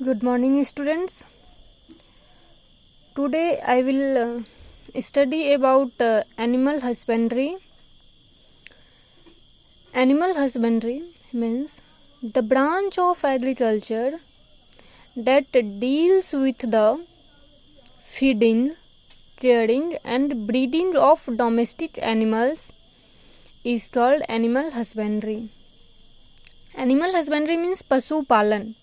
Good morning, students. Today I will study about animal husbandry. Animal husbandry means the branch of agriculture that deals with the feeding, caring and breeding of domestic animals is called animal husbandry. Animal husbandry means पशु पालन.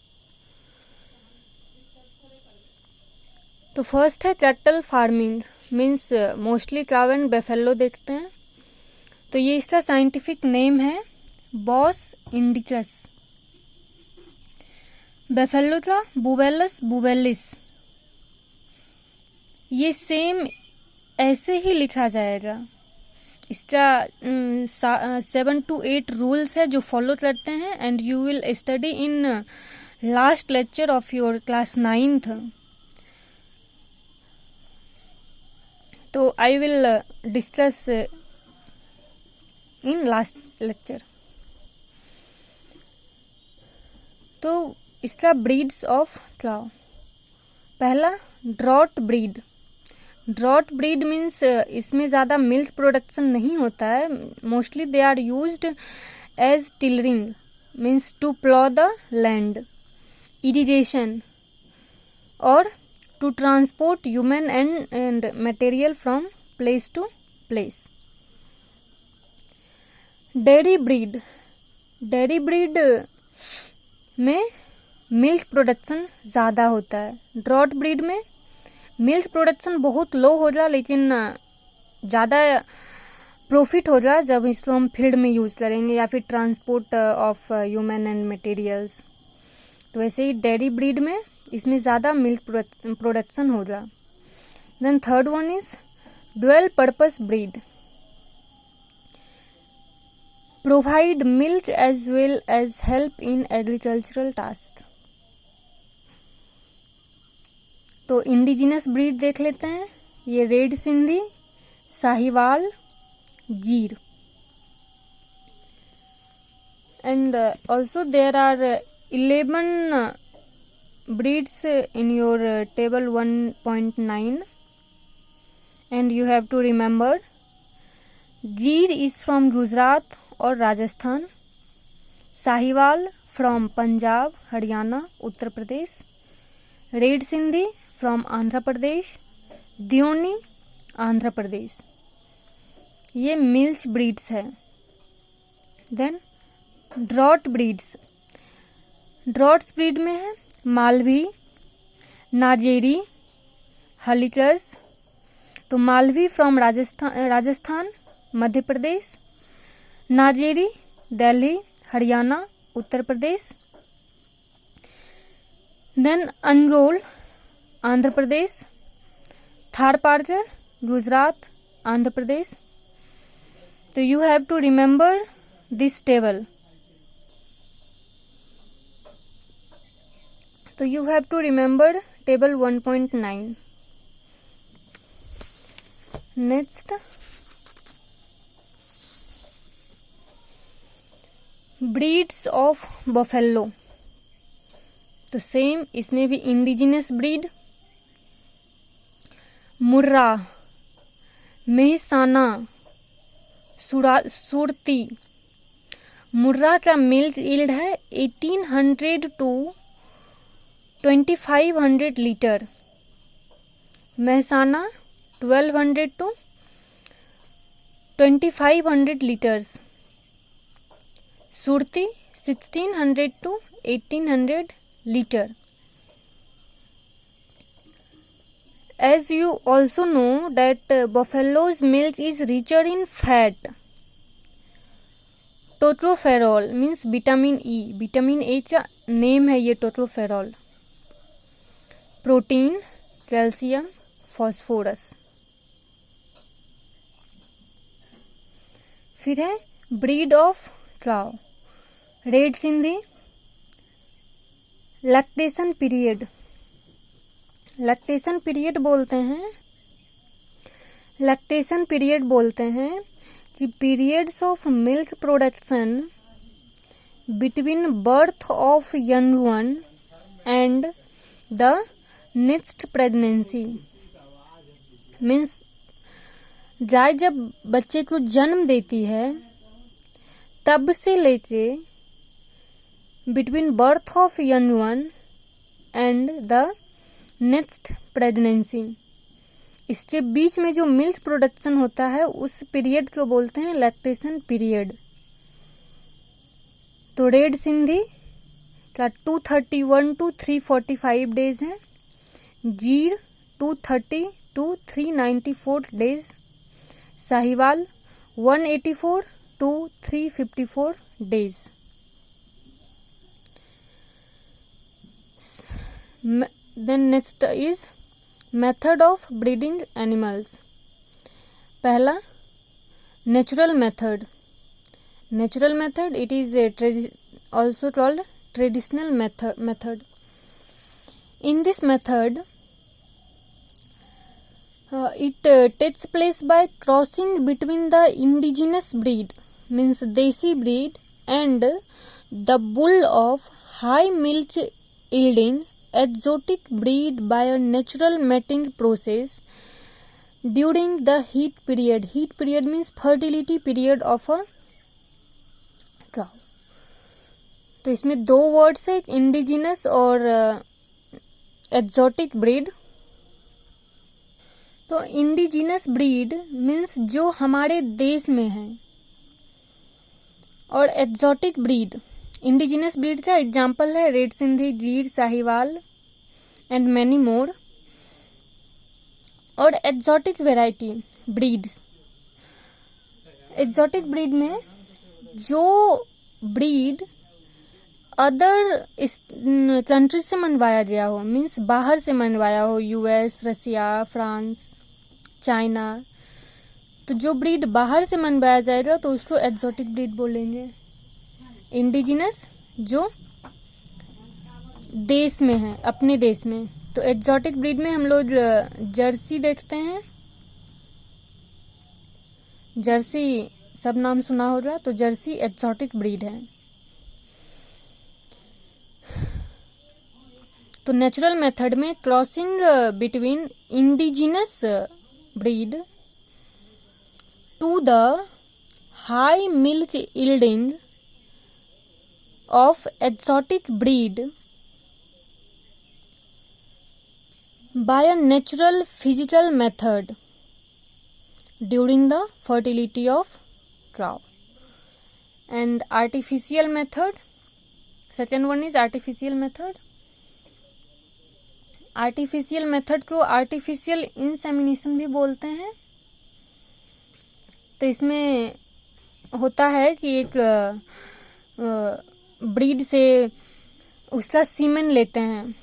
तो first है cattle farming means mostly काव and buffalo देखते हैं. तो ये इसका साइंटिफिक नेम है बॉस इंडिकस. बेफेलो का बुबेलस बुबेलिस. ये सेम ऐसे ही लिखा जाएगा. इसका 7 to 8 रूल्स है जो फॉलो करते हैं and you will study in last lecture of your class 9th. तो I will discuss in last lecture. तो इसका ब्रीड्स ऑफ काउ. पहला draught breed. Draught breed means इसमें ज़्यादा मिल्क प्रोडक्शन नहीं होता है. Mostly they are used as tillering means to plough the land, irrigation और to transport human and material from place to place. Dairy breed. Dairy breed में milk production ज़्यादा होता है. ड्रॉट ब्रीड में milk production बहुत लो हो रहा लेकिन ज़्यादा प्रॉफिट हो रहा जब इसको हम फील्ड में यूज़ करेंगे या फिर transport of human and materials. तो वैसे ही डेयरी ब्रीड में इसमें ज़्यादा मिल्क प्रोडक्शन हो रहा. Then third one is dual purpose breed. Provide milk as well as help in agricultural task. तो इंडिजिनस ब्रीड देख लेते हैं. ये red Sindhi, Sahiwal, Gir. And also there are 11 breeds in your table 1.9 and you have to remember Gir is from Gujarat or Rajasthan, Sahiwal from Punjab, Haryana, Uttar Pradesh, Red Sindhi from Andhra Pradesh, Dioni, Andhra Pradesh. ये milch breeds है. Then draught breeds. Draughts breed में है मालवी, नागेरी, हलिकर्स. तो Malvi from Rajasthan Madhya Pradesh, Nagori Delhi Haryana Uttar Pradesh. Then अनरोल आंध्र प्रदेश, थारपारकर गुजरात आंध्र प्रदेश. तो you have to remember this table. So you have to remember table 1.9. Next, breeds of buffalo. तो same इसमें भी इंडिजिनस ब्रीड. मुर्रा, मेहसाना, सुरती. मुर्रा का मिल्क यील्ड है 1800 to 2500 litre. Mehsana 1200 to 2500 litres. Surti 1600 to 1800 litre. As you also know that buffalo's milk is richer in fat. Tocopherol means vitamin E. Vitamin A का name है ये टोटोफेरॉल. Protein, calcium, phosphorus. फिर है breed of cow. Red Sindhi. Lactation period. Lactation period बोलते हैं कि periods of milk production between birth of young one and the next pregnancy means गाय जब बच्चे को जन्म देती है तब से लेके between birth of young one and the next pregnancy, इसके बीच में जो मिल्क प्रोडक्शन होता है उस पीरियड को बोलते हैं लैक्टेशन पीरियड। तो रेड सिंधी का 231 to 345 डेज है, गिर 230 to 394 days, Sahiwal 184 to 354 days. Then next is method of breeding animals. पहला natural method. Natural method it is also called traditional method. In this method, it takes place by crossing between the indigenous breed, means desi breed, and the bull of high milk yielding exotic breed by a natural mating process during the heat period. Heat period means fertility period of a cow. तो इसमें दो words है, indigenous और exotic breed. तो indigenous breed means जो हमारे देश में है, और एक्सोटिक ब्रीड, इंडिजिनस ब्रीड का एग्जांपल है रेड सिंधी, गिर, साहिवाल एंड मैनी मोर। और exotic variety breeds, exotic breed में जो ब्रीड अदर कंट्री से मनवाया गया हो, मीन्स बाहर से मनवाया हो, यूएस, रसिया, फ्रांस, चाइना, तो जो ब्रीड बाहर से मनवाया जाएगा तो उसको एक्सोटिक ब्रीड बोलेंगे। इंडिजिनस जो देश में है, अपने देश में, तो एक्सोटिक ब्रीड में हम लोग जर्सी देखते हैं। जर्सी सब नाम सुना होगा, तो जर्सी एक्सोटिक ब्रीड है। तो नेचुरल मेथड में crossing between indigenous breed to the high milk yielding of exotic breed by a natural physical method during the fertility of cow. And artificial method, second one is artificial method. Artificial method को artificial insemination भी बोलते हैं। तो इसमें होता है कि एक ब्रीड से उसका सीमेन लेते हैं,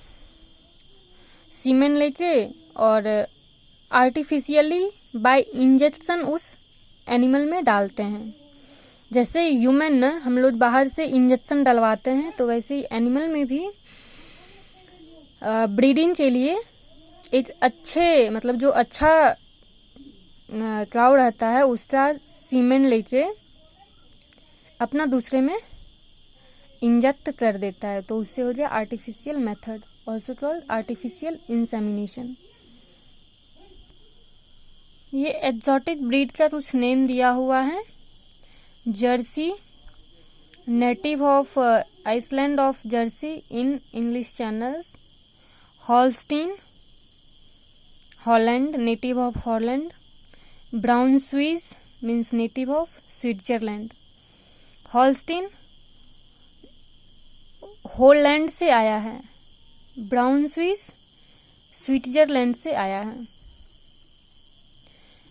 सीमेन लेके और आर्टिफिशियली बाय इंजेक्शन उस एनिमल में डालते हैं। जैसे ह्यूमन ना हम लोग बाहर से इंजेक्शन डलवाते हैं, तो वैसे ही एनिमल में भी ब्रीडिंग के लिए एक अच्छे, मतलब जो अच्छा काउ रहता है उसका सीमेन लेके अपना दूसरे में इंजेक्ट कर देता है, तो उससे हो गया artificial method, also called artificial insemination. ये एक्सोटिक ब्रीड का कुछ नेम दिया हुआ है। Jersey, native of island of Jersey in English channels. Holstein, Holland, native of Holland. Brown Swiss means native of Switzerland. Holstein Holland से आया है, brown Swiss Switzerland से आया है।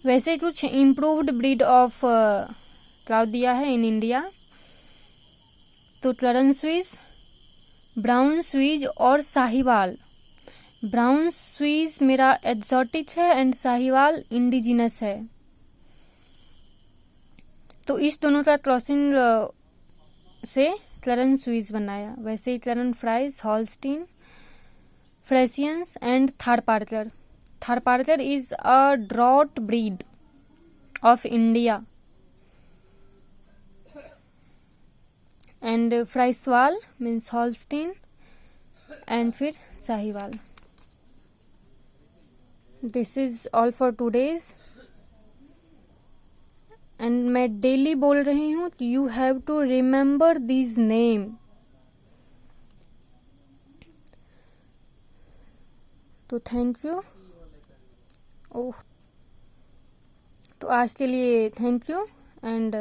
वैसे कुछ इम्प्रूव्ड ब्रीड ऑफ काउ दिया है इन इंडिया, तो करन स्विस, ब्राउन स्वीज और साहिवाल। ब्राउन स्वीज मेरा एक्सोटिक है एंड साहिवाल इंडिजिनस है। तो इस दोनों का क्रॉसिंग से करन स्वीज बनाया। वैसे ही Karan Fries, Holstein, Friesians and Tharparkar. Tharparkar is a draught breed of India. And Frieswal means Holstein and फिर Sahiwal. This is all for today's. And मैं डेली बोल रही हूँ, you have to remember this name. तो थैंक यू। ओह, तो आज के लिए थैंक यू। एंड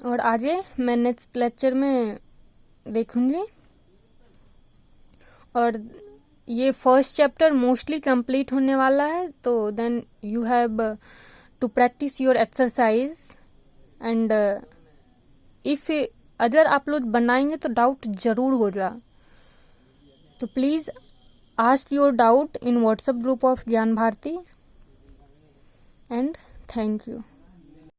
और आगे मैं नेक्स्ट लेक्चर में देखूंगी। और ये फर्स्ट चैप्टर मोस्टली कंप्लीट होने वाला है, तो then you have to practice your exercise. And if अगर आप लोग बनाएंगे तो डाउट जरूर होगा, तो please ask your doubt in WhatsApp group of Gyan Bharti. And thank you.